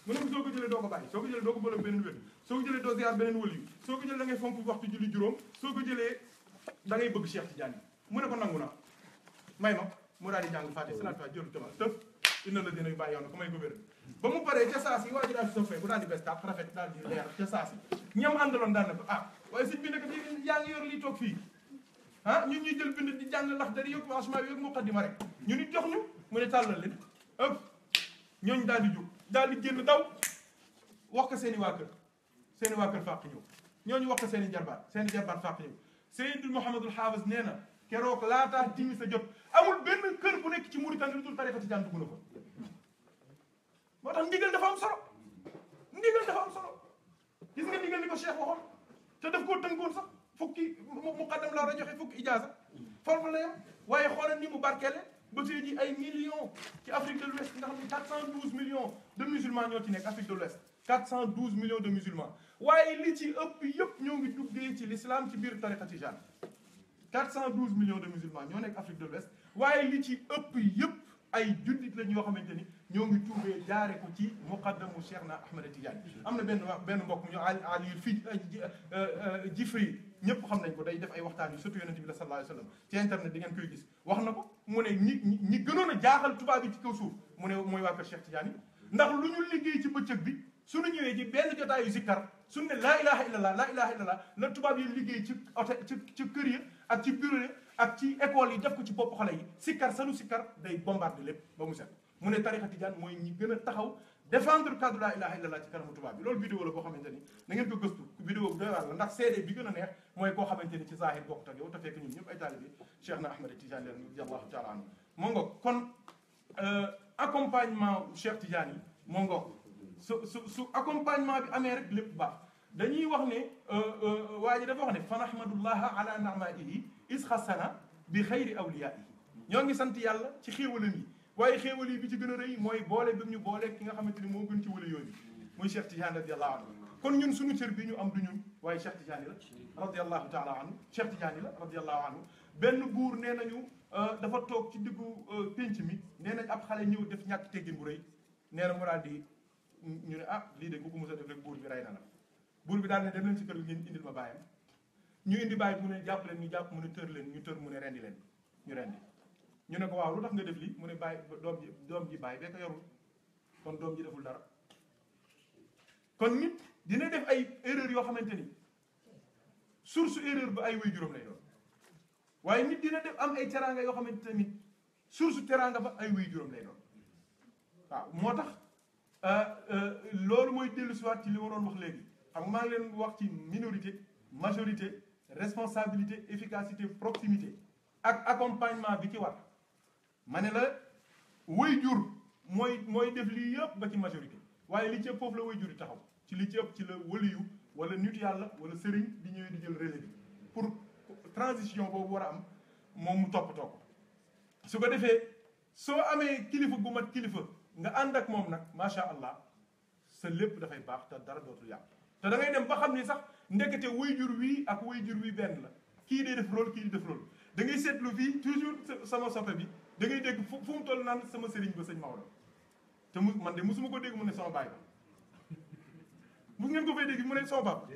mu ne ko soo ko jëlee doo ko bàyyi soo ko jëlee doo ko bële beneen wér soo ko jëlee doo ziar beneen wël yu soo ko jëlee da ngay fonk waxtu julli juróom soo ko jëlee da ngay bëgg Cheikh Tidiane mu ne ko nangu na may ma mu daal di jàng Fatiha salaatu fa jëru tama tëf inna la dina bàyyi yoon ko may ko wér ba mu paree ca saas yi waa ji daal di sofee bu daal di bes tàq rafet daal di leer ca saas yi ñam àndaloon daal ne ko ah waaye sëñ bi nekk yaa ngi yor lii toog fii ah ñun ñuy jël bind di jàng ndax dari yëg commencement bi yëg muqaddima rek ñu ni jox ñu mu ne tàllal leen ëpp ñooñu daal di jóg daal di génn daw wax ko seen i waa kër fàq ñëw ñooñu wax ko seen i jarbaat fàq ñëw Seydou Mouhamadul Haafis nee na keroog laataa timis sa jot amul benn kër bu nekk ci Mauritanie lu dul tariqa tijaan dugg na ko moo tax ndigal dafa am solo gis nga ndigal ni ko Cheikh waxoon te daf koo tënkoon sax fukki muqaddam la war a joxe fukki ijaasa foofu la yem waaye xoolal ni mu barkeele ba tey ji ay millions ci Afrique de l'Ouest nga xam ne 412 millions de musulmans ñoo ci nekk Afrique de l'Ouest 412 millions de musulmans waaye li ci ëpp yëpp ñoo ngi duggee ci l'islam ci biir tariqa tijaan 412 millions de musulmans ñoo nekk Afrique de l'Ouest waaye li ci ëpp yëpp ay jullit la ñoo xamante ni ñoo ngi tuubee jaare ko ci muqaddamu Cheikh na Ahmed Tidiane am na benn mbokk ñu Ali fii Jifri ñëpp xam nañ ko day def ay waxtaan yu surtout yonente bi la sallallahu alayhi wa sallam ci internet di ngeen koy gis wax na ko mu ne ñi gënoon a jaaxal tubaab yi ci kaw suuf mu ne mooy waa kër Cheikh Tidiane yi ndax lu ñu liggéey ci bëccëg bi suñu ñëwee ci benn jotaayu zikkar suñu ne laa ilaha illallah la tubaab yi liggéey ci ci kër yi ak ci bureau yi ak ci école yi def ko ci bopp xale yi sikkar sanu sikkar day bombardé lépp ba mu set mu ne tariqa tijaan mooy ñi gën a taxaw défendre cadre laa ilaha illallah ci kanamu tubaab bi loolu vidéo la boo xamante ni na ngeen ko gëstu vidéo bu doy waar la ndax seede bi gën a neex mooy koo xamante ni ci zahir bokkut ak yow te fekk ñun ñëpp ay taalibe Cheikh na Ahmed Tidiane leen radiyallahu taala anhu moo ngoog kon accompagnement Cheikh Tidiane yi moo ngoog su accompagnement bi amee rek lépp baax dañuy wax ne waa ji dafa wax ne fa nahmadullaha ala ni'matihi is xasana bi xayri awliyaihi ñoo ngi sant yàlla ci xéewalam yi waaye xéewal yi bi ci gën a rëy mooy boole bi ñu boole ki nga xamante ni moo gën ci wala yooyu muy Cheikh Tidiane radiyallahu anhu kon ñun suñu cër bi ñu am du ñun waaye Cheikh Tidiane la radiyallahu taala anhu Cheikh Tidiane la radiyallahu anhu benn buur nee nañu dafa toog ci diggu pénc mi nee nañ ab xale ñëw def ñàkk teggin bu rëy nee na mu daal di ñu ne ah lii de ku ko mos a def rek buur bi rey na la buur bi daal ne dem leen ci kër gi ngeen indil ma bàyyam ñu indi bàyyi mu ne jàpp leen ñu jàpp mu ne tër leen ñu tër mu ne rendi leen ñu rendi ñu ne ko waaw lu tax nga def lii mu ne bàyyi doom ji bàyyi bee ko yorul kon doom ji deful dara kon nit dina def ay erreur yoo xamante ni source erreur ba ay way juróom lay doon waaye nit dina def am ay teraanga yoo xamante tamit source teraanga ba ay way juróom lay doon waaw moo tax loolu mooy dellu siwaat ci li ma doon wax léegi xam nga maa ngi leen wax ci minorité majorité responsabilité efficacité proximité ak accompagnement bi ci war ma ne la way jur mooy def lii yëpp ba ci majorité waaye li ci ëpp foofu la way jur yi taxaw ci li ci ëpp ci la waliyu wala nit yàlla wala sëriñ di ñëwee di jël relais bi pour transition boobu war a am moom mu toppatoo ko su ko defee soo amee kilifa gu mat kilifa nga ànd ak moom nag macha allah sa lépp dafay baax te dara dootul yàq te da ngay dem ba xam ni sax ndekete wayjur wii ak wayjur wii benn la kii day def rôle kii di def rôle da ngay seetlu fii toujours sama soppe bi da ngay dégg fu mu toll naan sama sëriñ ba sëñ Maodo te man de musuma ko dégg mu ne sama baay ba mus ngeen ko fay dégg mu ne sama papa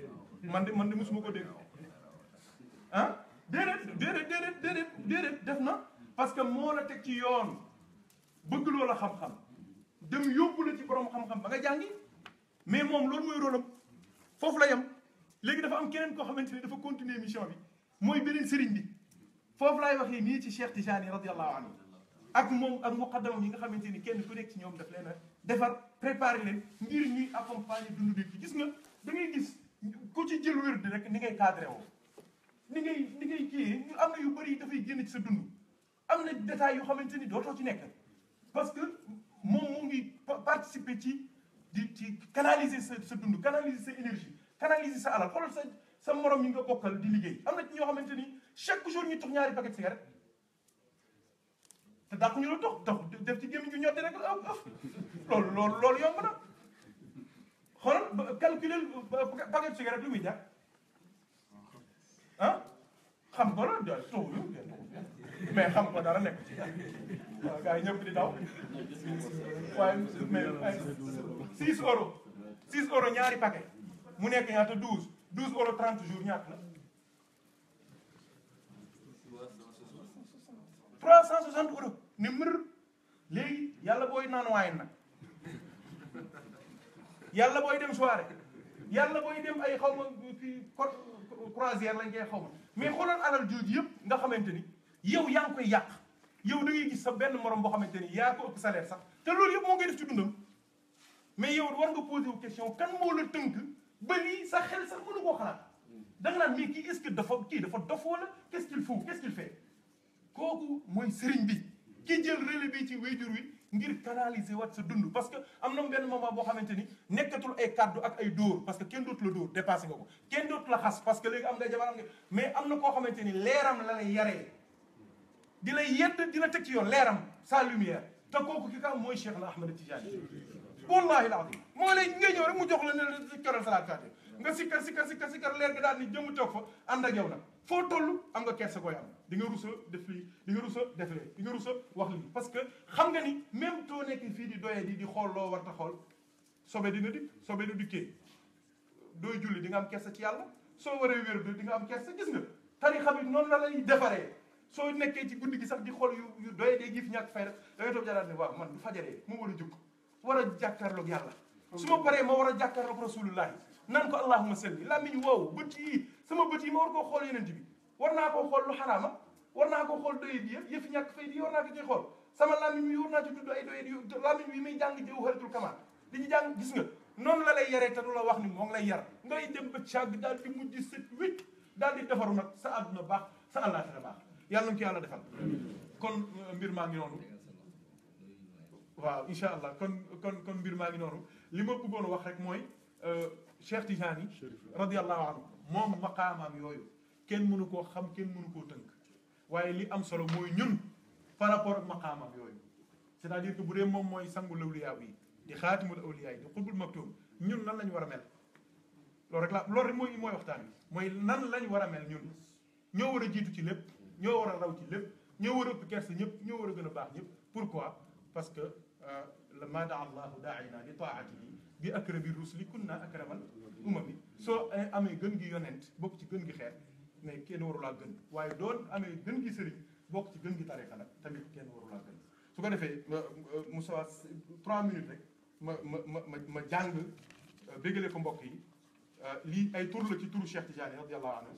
man de musuma ko dégg ah déedéet def na parce que moo la teg ci yoon bëgg loola xam-xam dem yóbbu la ci borom xam-xam ba nga jàngi mais moom loolu mooy rôle am foofu la yem léegi dafa am keneen koo xamante ni dafa continuer mission bi mooy beneen sëriñ bi foofu laay waxee nii ci Cheikh Tijani radiyallahu anhu ak moom ak muqaddamam yi nga xamante ni kenn ku nekk ci ñoom daf leen a defar préparer leen ngir ñuy accompagner dundu nit ki gis nga da ngay gis ku ci jël wér di rek ni ngay cadré woo ni ngay kii am na yu bëri dafay génn ci sa dund am na détails yoo xamante ni dootoo ci nekk parce que moom mu ngi participer ci ci canaliser sa dund canaliser sa énergie canaliser sa alal xoolal sa morom yi nga bokkal di liggéey am na ci ñoo xamante ni chaque jour ñu tox ñaari paquet cigarette te dàq ñu la tox def ci gémmiñ ñu ñotti rek loolu yomb na xoolal calculer paquet cigarette lu muy jar ah xam ko la toxuñu mais xam ko dara nekk ci waaw gars yi ñëpp di daw waaye mais ay 6 euros 6 euros ñaari paquet mu nekk ñaata 12 euros 30 jours ñaata la 360 euros ni mër léegi yàlla booy naan waaye nag yàlla booy dem soirée yàlla booy dem ay xaw ma fii croisière lañ koy xaw ma mais xoolal alal jooju yëpp nga xamante ni yow yaa ngi koy yàq yow da ngay gis sa benn morom boo xamante ni yaa ko ëpp salaire sax te loolu yëpp moo ngay def ci dundam mais yow war nga posé wu question kan moo la tënk ba lii sa xel sax mënu koo xalaat da nga naan mais kii est-ce que dafa dof wala qu'est-ce qu'il faut qu'est-ce qu'il fait kooku mooy sëriñ bi ki jël relais bi ci wéyjur wi ngir canaliser waat sa dund parce que am na benn moment boo xamante ni nekkatul ay kaddu ak ay dóor parce que kenn dootu la dóor dépassé nga ko kenn dootu la xas parce que léegi am nga jabar am nga mais am na koo xamante ni leeram la lay yaree di la yedd di la teg ci yoon leeram sa lumière te kooku ki kam mooy Cheikh na Ahmed Tidiane wallahi alazim moo lay nga ñëw rek mu jox la ne la sikkaral salaat faate nga sikkar leer ga daal ni jëmm toog fa ànd ak yow nag foo toll am nga kersa koy am di nga rusa def lii di nga rusa def lee di nga rusa wax lii parce que xam nga ni même too nekk fii di doyee di xool loo war ta xool sobe dina dikk sobe du dikkee dooy julli di nga am kersa ci yàlla soo waree wér di nga am kersa gis nga tarixa bi noonu la lay defaree soo nekkee ci guddi gi sax di xool yu doyee day gif ñàkk fay rek da ngay toog jalaat ne waaw man du fajaree mu war a jóg war a jàkkaarloog yàlla su ma paree ma war a jàkkaarloog rasulullahi nan ko allahumma salli làmmiñ woowu bët yi sama bët yi ma war koo xool yeneen bi war naa koo xool lu xaraama war naa koo xool doye di yëfi ñàkk fay di war naa ko ci xool sama làmmiñ wi war naa ci tudd ay doye di làmmiñ wi muy jàng jawharatul kamal di ñu jàng gis nga noonu la lay yaree te du la wax ni moo ngi lay yar ngay dem ba càgg daal di mujj set wécc daal di defaru nag sa àdduna baax sa àllaaxira baax yàlla nañu ko yàlla defal kon mbir maa ngi noonu waaw incha allah kon mbir maa ngi noonu li ma bëggoon a wax rek mooy Cheikh Tijani radiyallahu anhu moom maqaamaam yooyu kenn mënu koo xam kenn mënu koo tënk waaye li am solo mooy ñun par rapport ak maqaamaam yooyu c'est-à-dire que bu dee moom mooy sangul awliyaa yi di xaatimul awliyaa yi di xutbul maktum ñun nan lañ war a mel loolu rek mooy waxtaan bi mooy nan lañ war a mel ñun ñoo war a jiitu ci lépp ñoo war a raw ci lépp ñoo war a ëpp kersa ñëpp ñoo war a gën a baax ñëpp pourquoi parce que ma daa allahu daaina li taatihi bi akrabi rusuli kunna akramal umami soo amee gën gi yonent bokk ci gën gi xeet mais kenn warulaa gën waaye doon amee gën gi sëriñ bokk ci gën gi tarixa nag tamit kenn warulaa gën su ko defee Moussa 3 minutes rek ma jàng bégale ko mbokk yi lii ay tur la ci turu Cheikh Tidiane radiallahu anhu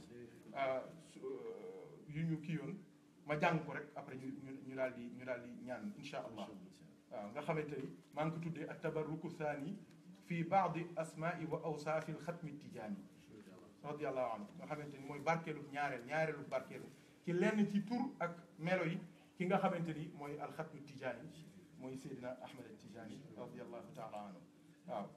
yu ñu kii yoon ma jàng ko rek après ñu daal di ñaan insha allah waaw nga xamante ni maa ngi ko tuddee ak tabarruku thani fi baadi asmaai wa awsaafi lxatmi tijaani radiallahu anhu nga xamante ni mooy barkeelu ñaareelu barkeelu ci lenn ci tur ak melo yi ki nga xamante ni mooy alxatmi tijaani mooy Seydina Ahmed Tijaani radiallahu taala anhu waaw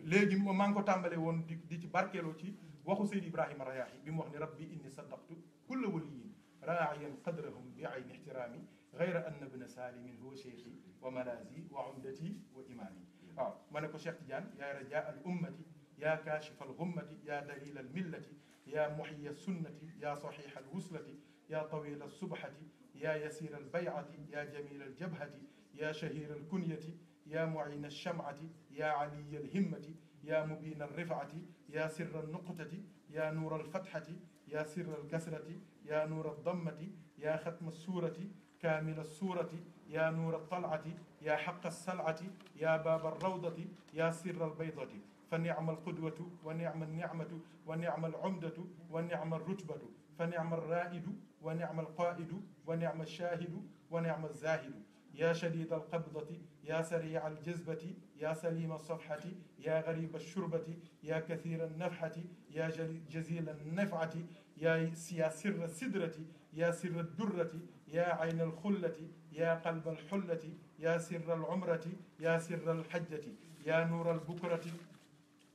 léegi maa ngi ko tàmbale woon di ci barkeeloo ci waxu Seydi Ibrahima Rayaahi bi mu wax ni rabbi inni saddaqtu kulla waliyin raa'iyan qadrahum bi ayni ixtiraami gayra anna bna salimin huwa cheikhi wa malazi wa umdati wa imami waaw ma ne ko Cheikh Tidiane yaa rajaa al ummati yaa kaashifa al gummati yaa dalil al millati yaa muhyiya sunnati yaa saxiixa al wuslati yaa tawila al subhati yaa yasira al bayati yaa jamila al jabhati yaa shahira al kunyati yaa muina al shamati yaa aliya al himmati yaa mubina al rifati yaa sirra al nuqtati yaa nuura al fathati yaa sirra al kasrati yaa nuura al dammati yaa xatma al suurati كامل السورة يا نور الطلعة يا حق السلعة يا باب الروضة يا سر البيضة فنعم القدوة ونعم النعمة ونعم العمدة ونعم الرتبة فنعم الرائد ونعم القائد ونعم الشاهد ونعم الزاهد يا شديد القبضة يا سريع الجذبة يا سليم الصفحة يا غريب الشربة يا كثير النفحة يا جزيل النفعة يا سر السدرة يا سر الدرة يا عين الخلة يا قلب الحلة يا سر العمرة يا سر الحجة يا نور البكرة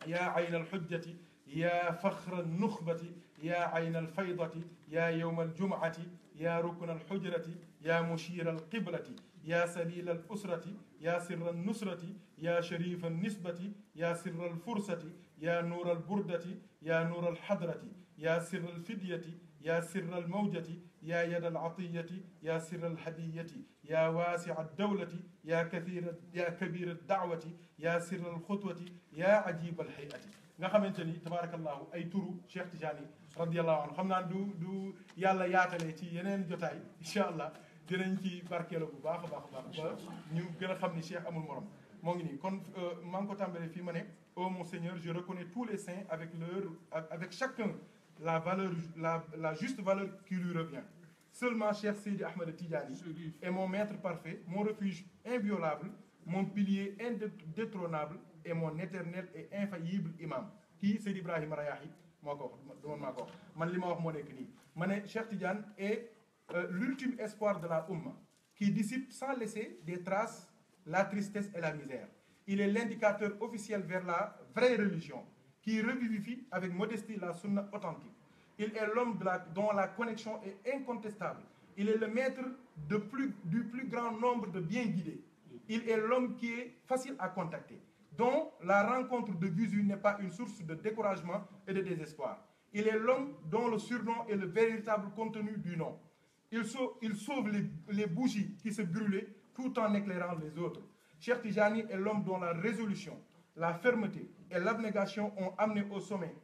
يا عين الحجة يا فخر النخبة يا عين الفيضة يا يوم الجمعة يا ركن الحجرة يا مشير القبلة يا سليل الأسرة يا سر النصرة يا شريف النسبة يا سر الفرسة يا نور البردة يا نور الحضرة يا سر الفدية يا سر الموجة يا يد العطية يا سر الهدية يا واسع الدولة يا كبير الدعوة يا سر الخطوة يا عجيب الهيئة nga xamanteni tabarakallahu ay turu Cheikh Tidiane radiyallahu anhu xamna du yàlla yaatale ci yeneen jotaay inshallah dinañ ci barkeelu bu baax a baax ba ñu gën a xam ni Cheikh amul morom moo ngi nii kon maa ngi ko tàmbalee fii ma ne ô mon Seigneur je reconnais tous les saints avec chacun la valeur la juste valeur qui lui revient seulement Cheikh Seydi Ahmed Tidiane est mon maître parfait mon refuge inviolable mon pilier indétrônable et mon éternel et infaillible imam kii Seydi Ibrahima Rayahi moo ko wax du maa ko wax man li ma wax moo nekk nii ma ne Cheikh Tidiane est l'ultime espoir de la Oumma qui dissipe sans laisser des traces la tristesse et la misère. Il est l'indicateur officiel vers la vraie religion qui revivifie avec modestie la sunna authentique. Il est l'homme dont la connexion est incontestable. Il est le maître du plus grand nombre de bien guidés. Il est l'homme qui est facile à contacter, dont la rencontre de visu n'est pas une source de découragement et de désespoir. Il est l'homme dont le surnom est le véritable contenu du nom. Il sauve les bougies qui se brûlaient tout en éclairant les autres. Cheikh Tijani est l'homme dont la résolution, la fermeté et l'abnégation ont amené au sommet.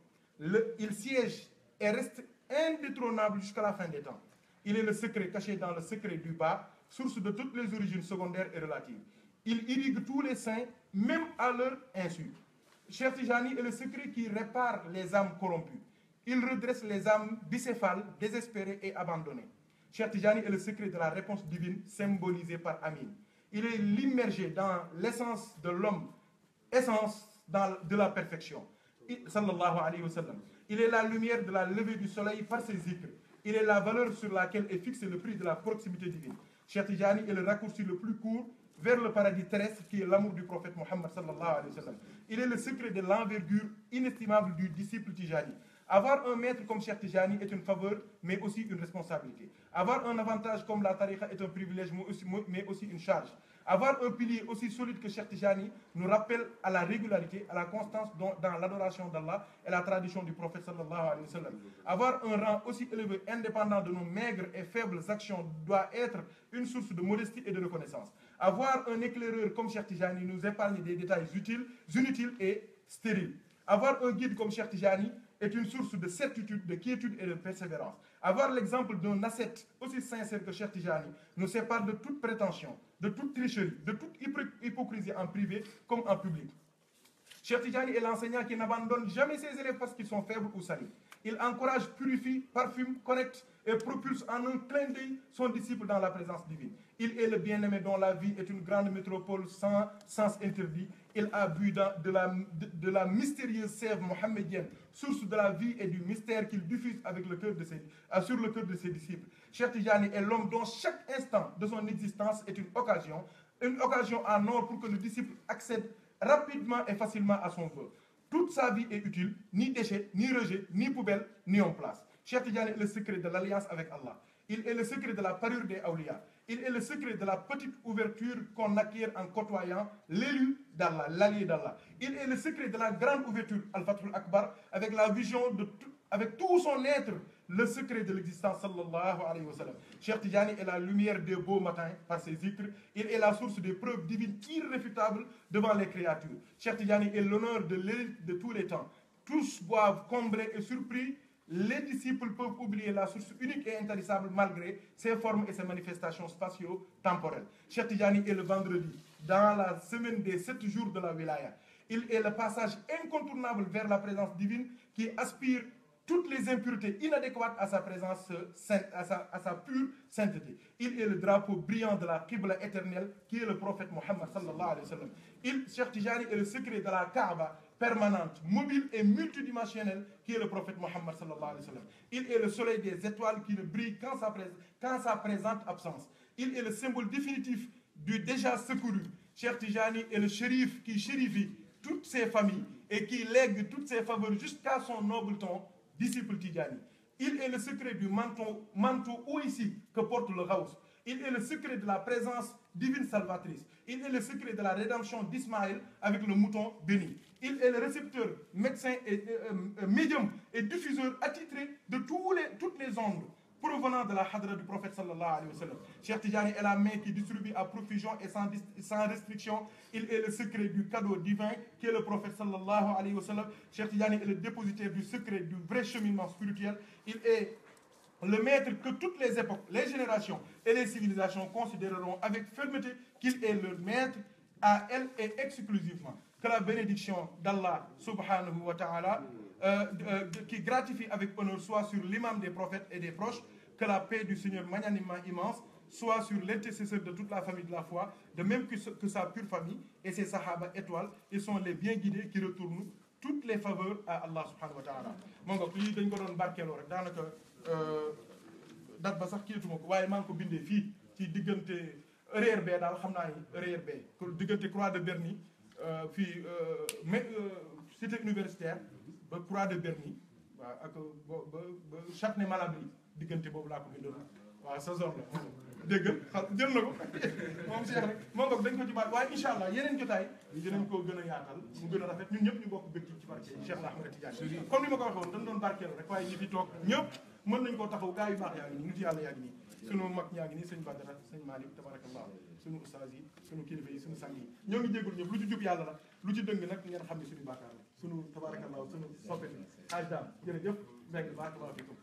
Il siège et reste indétrônable jusqu'à la fin des temps. Il est le secret caché dans le secret du bas, source de toutes les origines secondaires et relatives. Il irrigue tous les saints, même à leur insu. Cheikh Tijani est le secret qui répare les âmes corrompues. Il redresse les âmes bicéphales, désespérées et abandonnées. Cheikh Tijani est le secret de la réponse divine symbolisée par Amin. Il est l'immergé dans l'essence de l'homme, essence de la perfection. Sallallahu alayhi wa sallam. Il est la lumière de la levée du soleil par ses zikrs. Il est la valeur sur laquelle est fixé le prix de la proximité divine. Cheikh Tijani est le raccourci le plus court vers le paradis terrestre qui est l'amour du prophète Mohammed sallallahu alayhi wa sallam. Il est le secret de l'envergure inestimable du disciple Tijani. Avoir un maître comme Cheikh Tijani est une faveur, mais aussi une responsabilité. Avoir un avantage comme la tariqa est un privilège, mais aussi une charge. Avoir un pilier aussi solide que Cheikh Tijani nous rappelle à la régularité, à la constance dans l'adoration d'Allah et la tradition du prophète sallallahu alayhi wa sallam. Avoir un rang aussi élevé, indépendant de nos maigres et faibles actions, doit être une source de modestie et de reconnaissance. Avoir un éclaireur comme Cheikh Tijani nous épargne des détails inutiles et stériles. Avoir un guide comme Cheikh Tijani est une source de certitude, de quiétude et de persévérance. Avoir l'exemple d'un ascète aussi sincère que Cheikh Tijani nous sépare de toute prétention, de toute tricherie, de toute hypocrisie en privé comme en public. Cheikh Tijani est l'enseignant qui n'abandonne jamais ses élèves parce qu'ils sont faibles ou salis. Il encourage, purifie, parfume, connecte et propulse en un clin d'œil son disciple dans la présence divine. Il est le bien-aimé dont la vie est une grande métropole sans sens interdit. Il a bu de la mystérieuse sève mohammedienne, source de la vie et du mystère qu'il diffuse avec sur le cœur de ses disciples. Cheikh Tijani est l'homme dont chaque instant de son existence est une occasion en or pour que le disciple accède rapidement et facilement à son vœu. Toute sa vie est utile, ni déchet, ni rejet, ni poubelle, ni en place. Cheikh Tijani est le secret de l'alliance avec Allah. Il est le secret de la parure des awliya. Il est le secret de la petite ouverture qu'on acquiert en côtoyant l'élu d'Allah, l'allié d'Allah. Il est le secret de la grande ouverture, Al-Fathul Akbar, avec la vision avec tout son être, le secret de l'existence, sallallahu alayhi wa sallam. Cheikh Tijani est la lumière des beaux matins par ses zikrs. Il est la source des preuves divines irréfutables devant les créatures. Cheikh Tijani est l'honneur de l'élite de tous les temps. Tous boivent, comblés et surpris. Les disciples peuvent oublier la source unique et intarissable malgré ses formes et ses manifestations spatio-temporelles. Cheikh Tijani est le vendredi, dans la semaine des 7 jours de la wilaya. Il est le passage incontournable vers la présence divine qui aspire toutes les impuretés inadéquates à sa présence à sa pure sainteté. Il est le drapeau brillant de la Qibla éternelle qui est le prophète Mohammed sallallahu alayhi wa sallam. Cheikh Tijani est le secret de la Kaaba permanente, mobile et multidimensionnelle qui est le prophète Mohammed sallallahu alayhi wa sallam. Il est le soleil des étoiles qui ne brille qu'en sa présente absence. Il est le symbole définitif du déjà secouru. Cheikh Tijani est le shérif qui chérifie toutes ses familles et qui lègue toutes ses faveurs jusqu'à son noble ton, disciple Tijani. Il est le secret du manteau ou ici que porte le Ghaus. Il est le secret de la présence divine salvatrice. Il est le secret de la rédemption d'Ismaël avec le mouton béni. Il est le récepteur, médecin, et médium et diffuseur attitré de toutes les ondes provenant de la hadra du prophète sallallahu alayhi wa sallam. Cheikh Tidiane est la main qui distribue à profusion et sans restriction. Il est le secret du cadeau divin qui est le prophète sallallahu alayhi wa sallam. Cheikh Tidiane est le dépositaire du secret du vrai cheminement spirituel. Il est le maître que toutes les époques, les générations et les civilisations considéreront avec fermeté qu'il est le maître à elle et exclusivement. Que la bénédiction d'Allah subhanahu wa ta'ala qui gratifie avec honneur soit sur l'imam des prophètes et des proches, que la paix du Seigneur magnanimement immense soit sur l'intercesseur de toute la famille de la foi, de même que sa pure famille et ses sahaba étoiles. Ils sont les bien guidés qui retournent toutes les faveurs à Allah subhanahu wa ta'ala. Mon gars, lii dañ ko doon barkeeloo rek daanaka date ba sax kiituma ko waaye maa ngi ko bindee fii ci diggante ERB daal xam naa ni ERB diggante Croix de Berny fii cité universitaire ba Croix de Berny waaw ak ba Châtenay-Malabry diggante boobu laa ko bindoon waaw sa zone la dégg nga jël na ko moom Cheikh rek moo nga dañ ko ci baat waaye incha allah yeneen jotaay dinañ ko gën a yaatal mu gën a rafet ñun ñëpp ñu bokk bëgg ci barke Cheikh Ahmed Tidiane comme ni ma ko waxee woon dañ doon barkeelu rek waaye ñi fi toog ñëpp mën nañ koo taxaw gaa yu baax yaa ngi nii nit yàlla yaa ngi nii sunu mag ñaa ngi nii sëñ Badara sëñ Malick tabarakallah sunu ustaas yi sunu kilifa yi sunu sang yi ñoo ngi jéggul ñëpp lu ci jub yàlla la lu ci dëng nag ngeen xam ne suñu bàkkaar la sunu tabarakallah sunu soppe bi aj daam jërëjëf mbeng barakallahu fikum